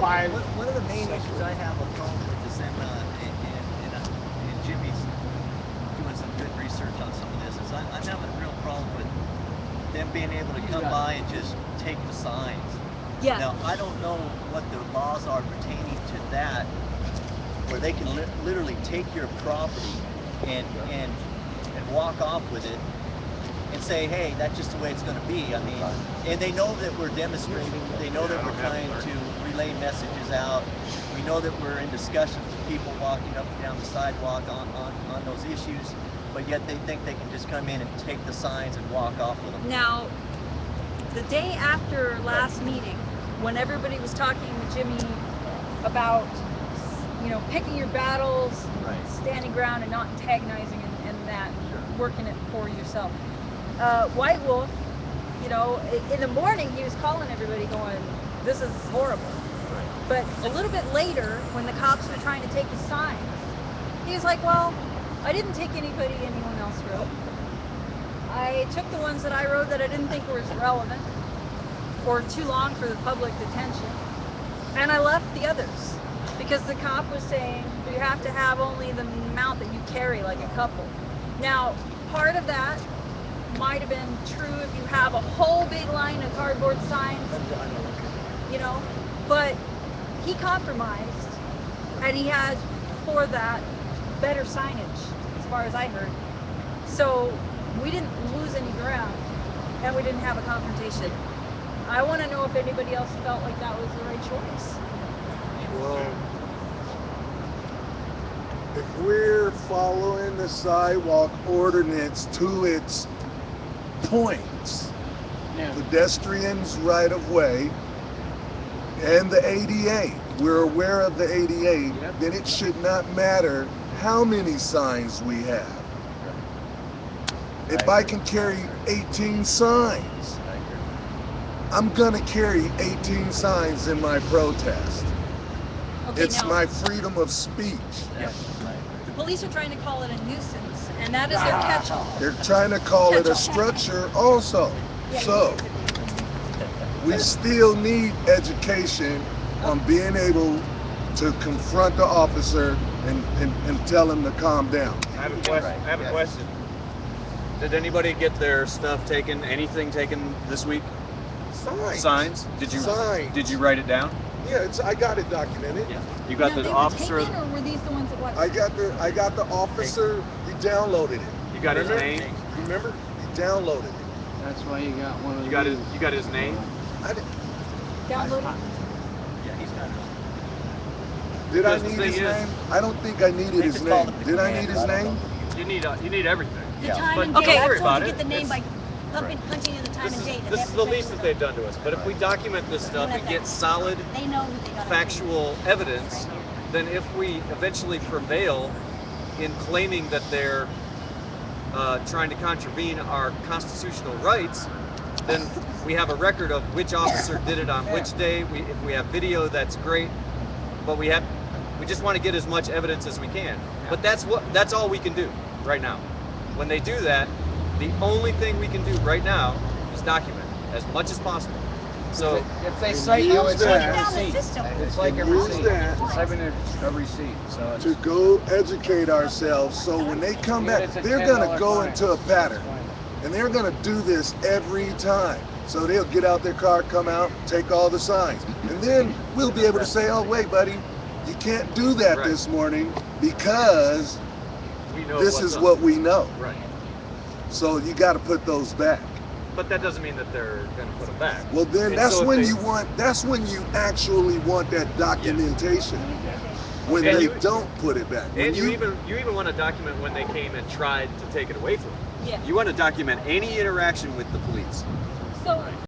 One of the main issues I have a problem with is them, and Jimmy's doing some good research on some of this, is I'm having a real problem with them being able to come by and just take the signs. Yeah. Now, I don't know what the laws are pertaining to that, where they can literally take your property and walk off with it and say, hey, that's just the way it's going to be. I mean, and they know that we're demonstrating, they know that we're trying to relay messages out. We know that we're in discussions with people walking up and down the sidewalk on those issues, but yet they think they can just come in and take the signs and walk off with them. Now, the day after last meeting, when everybody was talking with Jimmy about, you know, picking your battles, standing ground and not antagonizing and that, working it for yourself. White Wolf, you know, in the morning he was calling everybody going, this is horrible. But a little bit later, when the cops were trying to take his signs, he was like, well, I didn't take anyone else wrote. I took the ones that I wrote that I didn't think were as relevant or too long for the public attention, and I left the others because the cop was saying you have to have only the amount that you carry, like a couple. Now, part of that might have been true if you have a whole big line of cardboard signs, you know, but he compromised, and he had, for that, better signage, as far as I heard. So we didn't lose any ground, and we didn't have a confrontation. I want to know if anybody else felt like that was the right choice. Well, if we're following the sidewalk ordinance to its points, pedestrians right of way, and the ADA, we're aware of the ADA, then it should not matter how many signs we have. If I can carry 18 signs, I'm gonna carry 18 signs in my protest. Okay, It's now, my freedom of speech. the police are trying to call it a nuisance, and that is their catch-all. They're trying to call it a structure also. So, we still need education on being able to confront the officer and tell him to calm down. I have a question. Did anybody get their stuff taken, anything taken this week? Signs? Signs. Did you write it down? Yeah, I got it documented. Yeah. You got Now, the they officer. were taken, or were these the ones that what? I got the officer. He downloaded it. You got his name. Remember? He downloaded it. That's why you got one of You got his name. Downloaded? Yeah, he's got it. Did I Because the need thing his is- name? I don't think I needed his just called name. him the Did I need commander. his name? You need everything. The Yeah. time But and don't date. worry I about told you it. get the name by punching in the time and date. This is the least that they've done to us. But if we document this stuff and get solid, They know who they got. factual evidence, then if we eventually prevail in claiming that they're trying to contravene our constitutional rights, then we have a record of which officer did it on which day. If we have video, that's great. But we just want to get as much evidence as we can. But that's all we can do right now. When they do that, the only thing we can do right now is document as much as possible. So if they cite you, it's like a Down the receipt. system. It's like a Use receipt. that. It's having a receipt. So it's, To go educate ourselves so when they come back, they're gonna go into a pattern. And they're gonna do this every time. So they'll get out their car, come out, take all the signs. And then we'll be able to say, oh wait buddy, you can't do that this morning because we know this what's is up. what we know. Right. So you gotta put those back. But that doesn't mean that they're going to put them back. Well then And that's so if when they- that's when you actually want that documentation. When And they you- don't put it back. When And you even want to document when they came and tried to take it away from you. Yeah. You want to document any interaction with the police. So